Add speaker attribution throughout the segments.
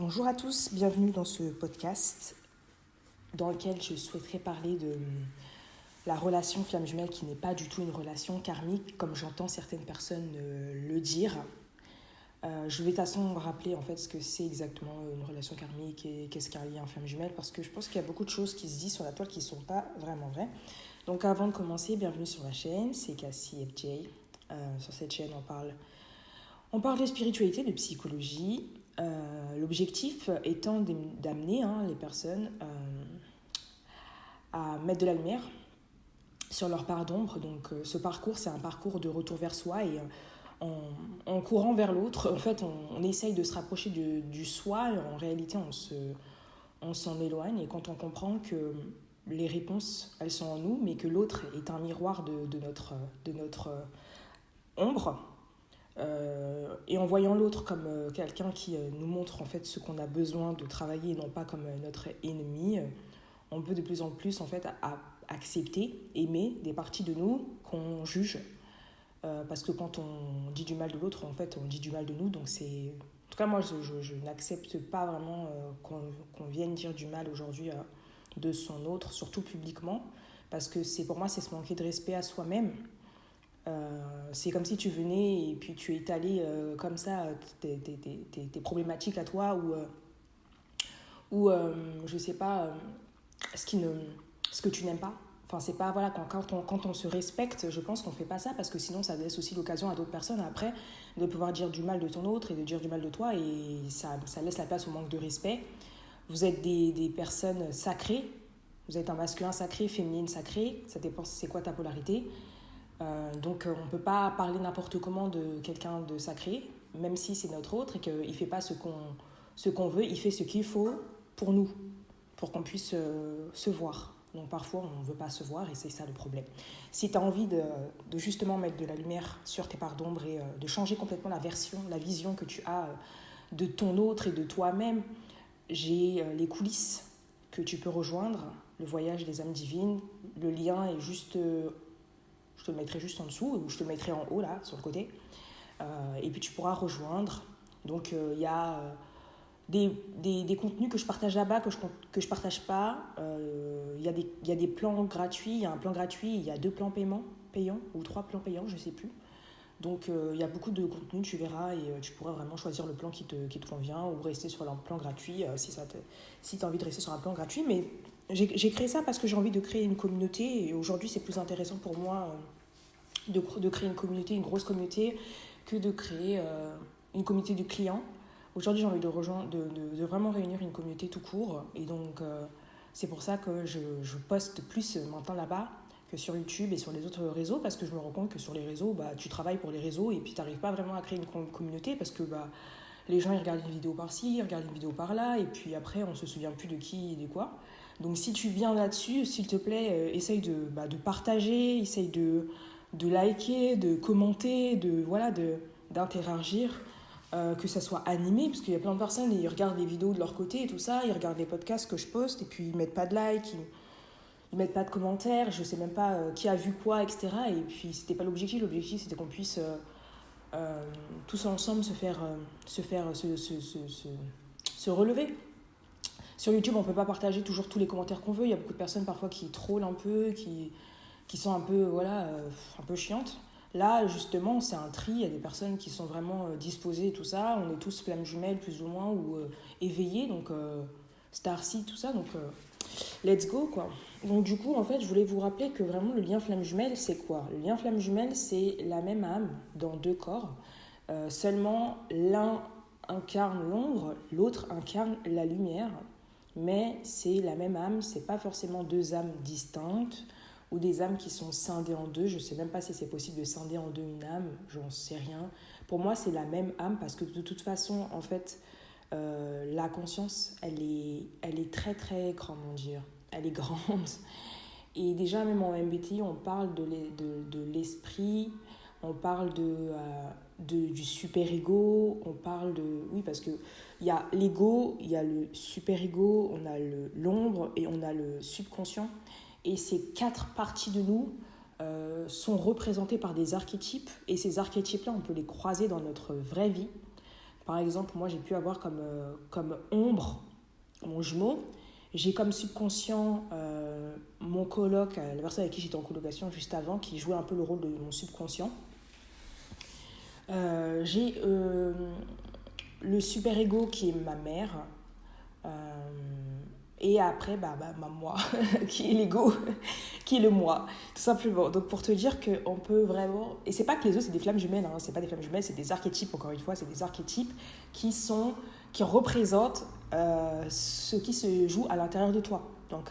Speaker 1: Bonjour à tous, bienvenue dans ce podcast dans lequel je souhaiterais parler de la relation flamme jumelle qui n'est pas du tout une relation karmique comme j'entends certaines personnes le dire. Je vais de toute façon rappeler en fait ce que c'est exactement une relation karmique et qu'est-ce qu'un lien flamme jumelle parce que je pense qu'il y a beaucoup de choses qui se disent sur la toile qui ne sont pas vraiment vraies. Donc avant de commencer, bienvenue sur la chaîne, c'est Cassie FJ. Sur cette chaîne on parle de spiritualité, de psychologie. L'objectif étant d'amener les personnes à mettre de la lumière sur leur part d'ombre. Donc ce parcours, c'est un parcours de retour vers soi et en courant vers l'autre, en fait, on essaye de se rapprocher du soi. En réalité, on s'en éloigne et quand on comprend que les réponses, elles sont en nous, mais que l'autre est un miroir de notre ombre, et en voyant l'autre comme quelqu'un qui nous montre en fait ce qu'on a besoin de travailler et non pas comme notre ennemi, on peut de plus en plus en fait accepter, aimer des parties de nous qu'on juge, parce que quand on dit du mal de l'autre, en fait on dit du mal de nous, donc c'est... En tout cas moi je n'accepte pas vraiment qu'on vienne dire du mal aujourd'hui de son autre, surtout publiquement, parce que pour moi c'est se manquer de respect à soi-même. C'est comme si tu venais et puis tu étalais comme ça tes problématiques à toi ou je sais pas, ce que tu n'aimes pas. Enfin, c'est pas, voilà, quand on se respecte, je pense qu'on fait pas ça parce que sinon ça laisse aussi l'occasion à d'autres personnes après de pouvoir dire du mal de ton autre et de dire du mal de toi et ça laisse la place au manque de respect. Vous êtes des personnes sacrées, vous êtes un masculin sacré, féminine sacrée, ça dépend c'est quoi ta polarité. Donc on ne peut pas parler n'importe comment de quelqu'un de sacré, même si c'est notre autre et qu'il ne fait pas ce qu'on veut, il fait ce qu'il faut pour nous, pour qu'on puisse se voir. Donc parfois on ne veut pas se voir et c'est ça le problème. Si tu as envie de justement mettre de la lumière sur tes parts d'ombre et de changer complètement la vision que tu as de ton autre et de toi-même, j'ai les coulisses que tu peux rejoindre, le voyage des âmes divines, le lien est juste... je te le mettrai juste en dessous ou je te le mettrai en haut là sur le côté, et puis tu pourras rejoindre. Donc il y a des contenus que je partage là-bas que je partage pas. Il y a des plans gratuits, il y a un plan gratuit, il y a 2 plans payants ou 3 plans payants, je sais plus. Donc il y a beaucoup de contenu, tu verras, et tu pourras vraiment choisir le plan qui te convient ou rester sur un plan gratuit si tu as envie de rester sur un plan gratuit. Mais j'ai créé ça parce que j'ai envie de créer une communauté et aujourd'hui c'est plus intéressant pour moi de créer une communauté, une grosse communauté, que de créer une communauté de clients. Aujourd'hui j'ai envie de vraiment réunir une communauté tout court et donc c'est pour ça que je poste plus maintenant là-bas que sur YouTube et sur les autres réseaux, parce que je me rends compte que sur les réseaux, tu travailles pour les réseaux et puis tu n'arrives pas vraiment à créer une communauté parce que les gens ils regardent une vidéo par-ci, ils regardent une vidéo par-là et puis après on ne se souvient plus de qui et de quoi. Donc si tu viens là-dessus, s'il te plaît, essaye de partager, essaye de liker, de commenter, d'interagir, que ça soit animé, parce qu'il y a plein de personnes, ils regardent les vidéos de leur côté et tout ça, ils regardent les podcasts que je poste et puis ils mettent pas de like, ils mettent pas de commentaires, je sais même pas qui a vu quoi, etc. Et puis c'était pas l'objectif c'était qu'on puisse tous ensemble se relever. Sur YouTube, on peut pas partager toujours tous les commentaires qu'on veut, il y a beaucoup de personnes parfois qui trollent un peu, qui sont un peu, un peu chiantes. Là, justement, c'est un tri, il y a des personnes qui sont vraiment disposées et tout ça, on est tous flammes jumelles plus ou moins, ou éveillés, donc Starseed, tout ça, donc let's go, quoi. Donc du coup, en fait, je voulais vous rappeler que vraiment le lien flamme jumelle, c'est quoi ? Le lien flamme jumelle, c'est la même âme dans 2 corps, seulement l'un incarne l'ombre, l'autre incarne la lumière, mais c'est la même âme, c'est pas forcément 2 âmes distinctes ou des âmes qui sont scindées en 2. Je sais même pas si c'est possible de scinder en 2 une âme, j'en sais rien. Pour moi, c'est la même âme parce que de toute façon, en fait, la conscience, elle est très très, comment dire, elle est grande. Et déjà, même en MBTI, on parle de l'esprit, on parle du super-ego, on parle de... Oui, parce qu'il y a l'ego, il y a le super-ego, on a l'ombre et on a le subconscient. Et ces 4 parties de nous sont représentées par des archétypes. Et ces archétypes-là, on peut les croiser dans notre vraie vie. Par exemple, moi, j'ai pu avoir comme ombre mon jumeau. J'ai comme subconscient mon coloc, la personne avec qui j'étais en colocation juste avant, qui jouait un peu le rôle de mon subconscient. J'ai le super-ego qui est ma mère. Et après, moi, qui est l'ego, qui est le moi, tout simplement. Donc, pour te dire qu'on peut vraiment... Et c'est pas que les autres, c'est des flammes jumelles, hein, c'est pas des flammes jumelles, c'est des archétypes, encore une fois, c'est des archétypes qui représentent ce qui se joue à l'intérieur de toi. Donc,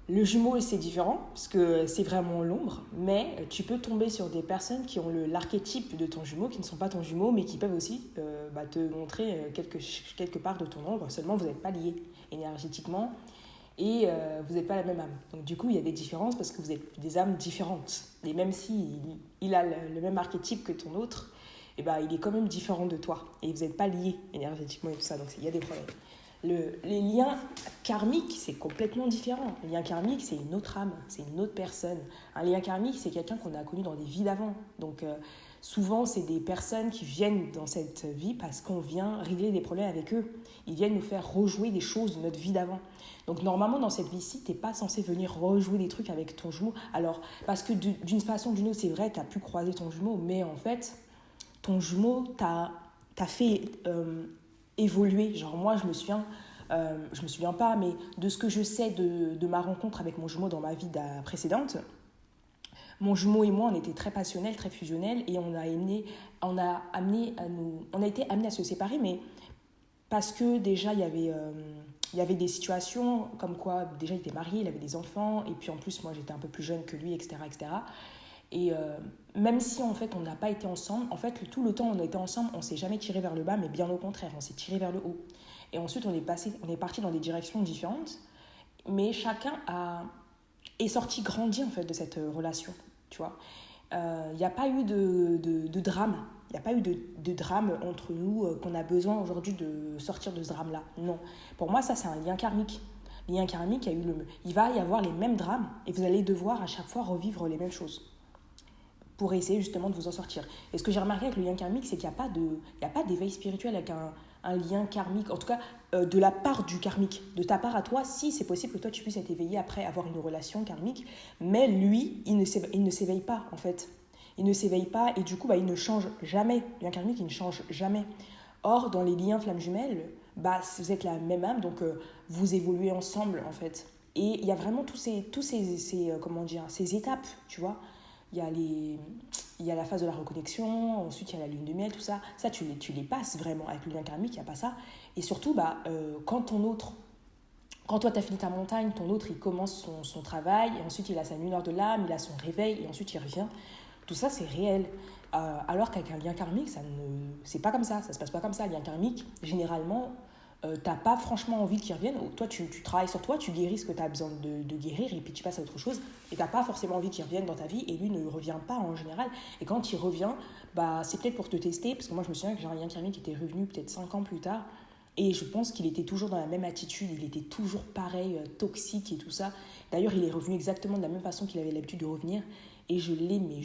Speaker 1: le jumeau, c'est différent, parce que c'est vraiment l'ombre, mais tu peux tomber sur des personnes qui ont l'archétype de ton jumeau, qui ne sont pas ton jumeau, mais qui peuvent aussi te montrer quelque part de ton ombre, seulement vous n'êtes pas liés énergétiquement, et vous n'êtes pas la même âme. Donc du coup, il y a des différences, parce que vous êtes des âmes différentes. Et même si il a le même archétype que ton autre, il est quand même différent de toi, et vous n'êtes pas liés énergétiquement et tout ça, donc il y a des problèmes. Les liens karmiques, c'est complètement différent. Un lien karmique, c'est une autre âme, c'est une autre personne. Un lien karmique, c'est quelqu'un qu'on a connu dans des vies d'avant. Donc, souvent, c'est des personnes qui viennent dans cette vie parce qu'on vient régler des problèmes avec eux. Ils viennent nous faire rejouer des choses de notre vie d'avant. Donc, normalement, dans cette vie-ci, tu n'es pas censé venir rejouer des trucs avec ton jumeau. Alors, parce que d'une façon ou d'une autre, c'est vrai, tu as pu croiser ton jumeau, mais en fait, ton jumeau t'a fait... évoluer. Genre moi, je me souviens pas, mais de ce que je sais de ma rencontre avec mon jumeau dans ma vie précédente, mon jumeau et moi, on était très passionnels, très fusionnels, et on a été amenés à se séparer, mais parce que déjà, il y avait des situations comme quoi, déjà, il était marié, il avait des enfants, et puis en plus, moi, j'étais un peu plus jeune que lui, etc., etc. Et même si en fait on n'a pas été ensemble, en fait tout le temps on a été ensemble, on s'est jamais tiré vers le bas, mais bien au contraire, on s'est tiré vers le haut. Et ensuite on est parti dans des directions différentes, mais chacun est sorti grandi en fait de cette relation, tu vois. Il n'y a pas eu de drame, il n'y a pas eu de drame entre nous qu'on a besoin aujourd'hui de sortir de ce drame-là. Non, pour moi ça c'est un lien karmique. Le lien karmique, il va y avoir les mêmes drames et vous allez devoir à chaque fois revivre les mêmes choses pour essayer justement de vous en sortir. Et ce que j'ai remarqué avec le lien karmique, c'est qu'il n'y a pas d'éveil spirituel avec un lien karmique, en tout cas de la part du karmique. De ta part à toi, si c'est possible que toi tu puisses être éveillé après avoir une relation karmique, mais lui, il ne s'éveille pas en fait. Il ne s'éveille pas et du coup, il ne change jamais. Le lien karmique, il ne change jamais. Or, dans les liens flammes jumelles, vous êtes la même âme, donc vous évoluez ensemble en fait. Et il y a vraiment tous ces étapes, tu vois. Il y a la phase de la reconnexion, ensuite il y a la lune de miel, tout ça. Ça, tu les passes vraiment. Avec le lien karmique, il n'y a pas ça. Et surtout, quand toi, tu as fini ta montagne, ton autre, il commence son travail, et ensuite, il a sa lumière de l'âme, il a son réveil, et ensuite, il revient. Tout ça, c'est réel. Alors qu'avec un lien karmique, c'est pas comme ça. Ça se passe pas comme ça. Le lien karmique, généralement... t'as pas franchement envie qu'il revienne. Toi, tu travailles sur toi, tu guéris ce que tu as besoin de guérir et puis tu passes à autre chose. Et t'as pas forcément envie qu'il revienne dans ta vie et lui ne revient pas en général. Et quand il revient, c'est peut-être pour te tester. Parce que moi, je me souviens que j'ai un lien karmique qui était revenu peut-être 5 ans plus tard. Et je pense qu'il était toujours dans la même attitude. Il était toujours pareil, toxique et tout ça. D'ailleurs, il est revenu exactement de la même façon qu'il avait l'habitude de revenir. Et je l'ai, mais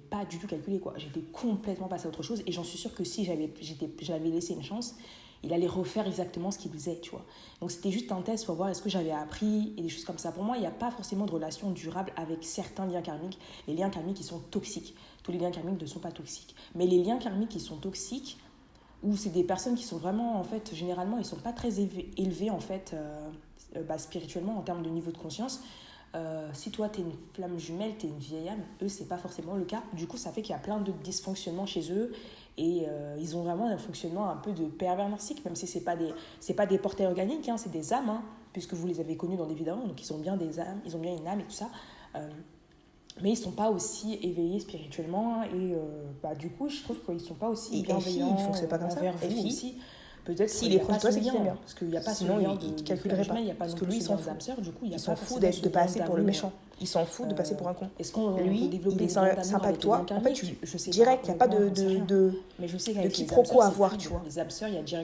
Speaker 1: pas du tout calculé, quoi. J'étais complètement passée à autre chose. Et j'en suis sûre que si j'avais laissé une chance, il allait refaire exactement ce qu'il faisait, tu vois. Donc c'était juste un test pour voir est-ce que j'avais appris et des choses comme ça. Pour moi, il n'y a pas forcément de relation durable avec certains liens karmiques. Les liens karmiques, ils sont toxiques. Tous les liens karmiques ne sont pas toxiques. Mais les liens karmiques qui sont toxiques, où c'est des personnes qui sont vraiment, en fait, généralement, ils ne sont pas très élevés, en fait, spirituellement, en termes de niveau de conscience. Si toi, tu es une flamme jumelle, tu es une vieille âme, eux, c'est pas forcément le cas. Du coup, ça fait qu'il y a plein de dysfonctionnements chez eux. Et ils ont vraiment un fonctionnement un peu de pervers narcissique, même si c'est pas des porteurs organiques, hein, c'est des âmes, hein, puisque vous les avez connus dans des vies d'avant, donc ils ont bien des âmes, ils ont bien une âme et tout ça. Mais ils sont pas aussi éveillés spirituellement et du coup, je trouve qu'ils sont pas aussi bienveillants.
Speaker 2: Ils fonctionnent pas comme ça.
Speaker 1: Envers vous aussi. Peut-être
Speaker 2: s'il est proche de toi, c'est qu'il t'aime bien.
Speaker 1: Parce qu'il n'y a pas
Speaker 2: sinon,
Speaker 1: ce lien
Speaker 2: il calculerait pas.
Speaker 1: Parce que lui, il s'en fout. Du coup,
Speaker 2: il s'en fout de passer pour le méchant. Il s'en fout de passer pour un con.
Speaker 1: Lui,
Speaker 2: il est sympa avec toi. En fait, direct, il n'y a pas de quiproquo à voir, tu vois.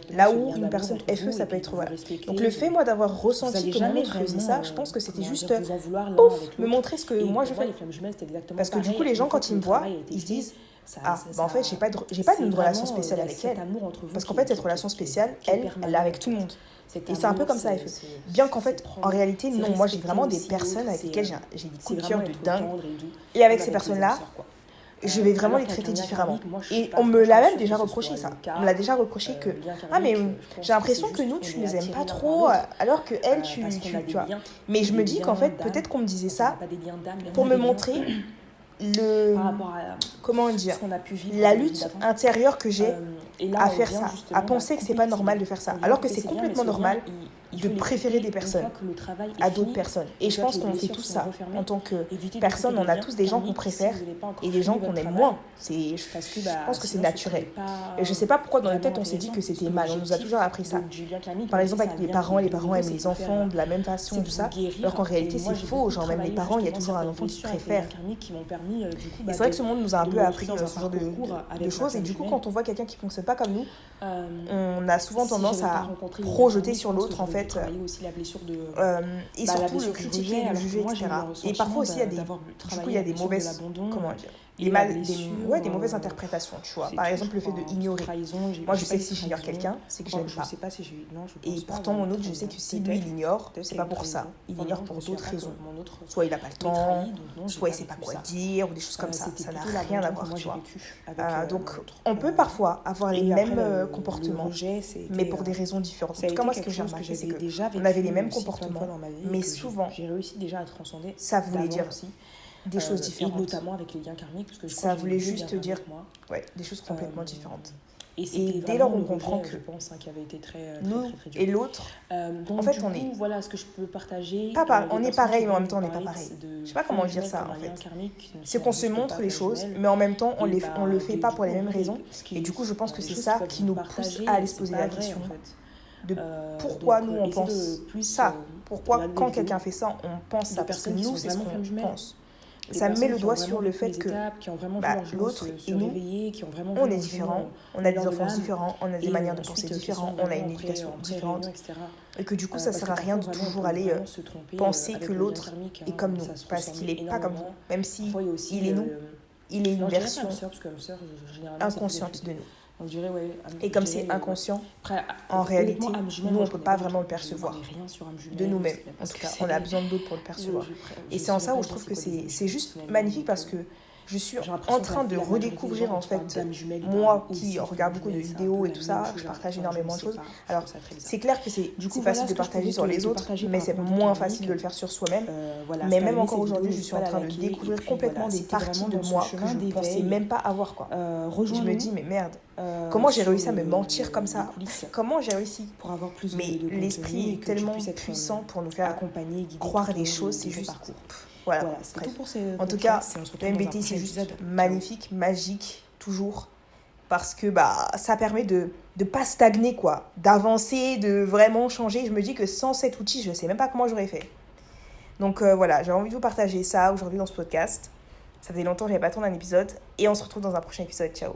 Speaker 2: Là où une personne FE, ça peut être... Voilà. Donc le fait, moi, d'avoir ressenti que mon autre faisait ça, je pense que c'était juste me montrer ce que moi je fais. Parce que du coup, les gens, quand ils me voient, ils se disent en fait, j'ai pas de relation spéciale avec elle. Parce qu'en fait, cette relation spéciale, elle l'a avec tout le monde. Et c'est un peu comme ça, elle fait. Bien qu'en fait, en réalité, non, moi, j'ai vraiment des personnes avec lesquelles j'ai des coups de cœur de dingue. Et avec ces personnes-là, je vais vraiment les traiter différemment. Et on me l'a même déjà reproché, ça. On me l'a déjà reproché que mais j'ai l'impression que nous, tu nous aimes pas trop, alors que elle, tu vois. Mais je me dis qu'en fait, peut-être qu'on me disait ça pour me montrer comment dire, la lutte intérieure que j'ai à faire ça, à penser que c'est pas normal de faire ça, alors que c'est complètement normal de préférer des personnes à d'autres personnes. Et je pense qu'on fait tout ça en tant que personne. On a tous des gens qu'on préfère et des gens qu'on aime moins. Je pense que c'est naturel. Et je sais pas pourquoi dans notre tête on s'est dit que c'était mal. On nous a toujours appris ça. Par exemple avec les parents aiment les enfants de la même façon, tout ça. Alors qu'en réalité c'est faux. Genre même les parents, il y a toujours un enfant qui préfère. Et c'est vrai que ce monde nous a un peu appris ce genre de choses. Et du coup quand on voit quelqu'un qui fonctionne pas comme nous, on a souvent tendance à projeter sur l'autre en fait. Et surtout le critiquer, le juger, etc. Et parfois aussi il y a des mauvaises, comment dire, des mauvaises interprétations, tu vois. Par exemple, le fait de ignorer. Moi, je sais que si j'ignore quelqu'un, c'est que j'aime pas. Et pourtant, mon autre, je sais que si lui, il ignore, c'est pas pour ça. Il ignore pour d'autres raisons. Soit il a pas le temps, soit il sait pas quoi dire, ou des choses comme ça. Ça n'a rien à voir, tu vois. Donc, on peut parfois avoir les mêmes comportements, mais pour des raisons différentes. En tout cas, moi, ce que j'ai remarqué, c'est qu'on avait les mêmes comportements, mais souvent, ça voulait dire des choses différentes.
Speaker 1: Et notamment avec les liens karmiques, parce que
Speaker 2: ça voulait juste dire des choses complètement différentes. Et dès lors on comprend que
Speaker 1: je pense qui avait été très
Speaker 2: nous et l'autre, en fait on est
Speaker 1: voilà ce que je peux partager.
Speaker 2: On est pareil mais en même temps on n'est pas pareil. Je sais pas comment dire ça en fait. C'est qu'on se montre les choses mais en même temps on le fait pas pour les mêmes raisons. Et du coup je pense que c'est ça qui nous pousse à aller se poser la question de pourquoi nous on pense ça. Pourquoi quand quelqu'un fait ça on pense ça, parce que nous c'est ce qu'on pense. Ça met le doigt sur le fait que l'autre et nous, on est différents, on a des enfances différents, on a des manières de penser différentes, on a une éducation différente. Et que du coup, ça ne sert à rien de toujours aller penser que l'autre est comme nous, parce qu'il n'est pas comme nous. Même si il est nous, il est une version inconsciente de nous. Et comme c'est inconscient, en réalité, nous, on ne peut pas vraiment le percevoir de nous-mêmes. En tout cas, on a besoin d'autres pour le percevoir. Et c'est en ça où je trouve que c'est juste magnifique parce que je suis en train de redécouvrir en fait, moi qui regarde beaucoup de vidéos et tout ça, je partage énormément de choses. Alors, c'est clair que c'est facile de partager sur les autres, mais c'est moins facile de le faire sur soi-même. Mais même encore aujourd'hui, je suis en train de découvrir complètement des parties de moi que je ne pensais même pas avoir, quoi. Je me dis, mais merde, comment j'ai réussi à me mentir comme ça? Comment j'ai réussi? Mais l'esprit est tellement puissant pour nous faire croire des choses, c'est juste... Voilà, c'est tout pour en tout cas, le MBTI c'est juste magnifique, magique, toujours, parce que ça permet de pas stagner, quoi, d'avancer, de vraiment changer. Je me dis que sans cet outil, je sais même pas comment j'aurais fait. Donc voilà, j'ai envie de vous partager ça aujourd'hui dans ce podcast. Ça faisait longtemps que j'avais pas tourné un épisode, et on se retrouve dans un prochain épisode. Ciao.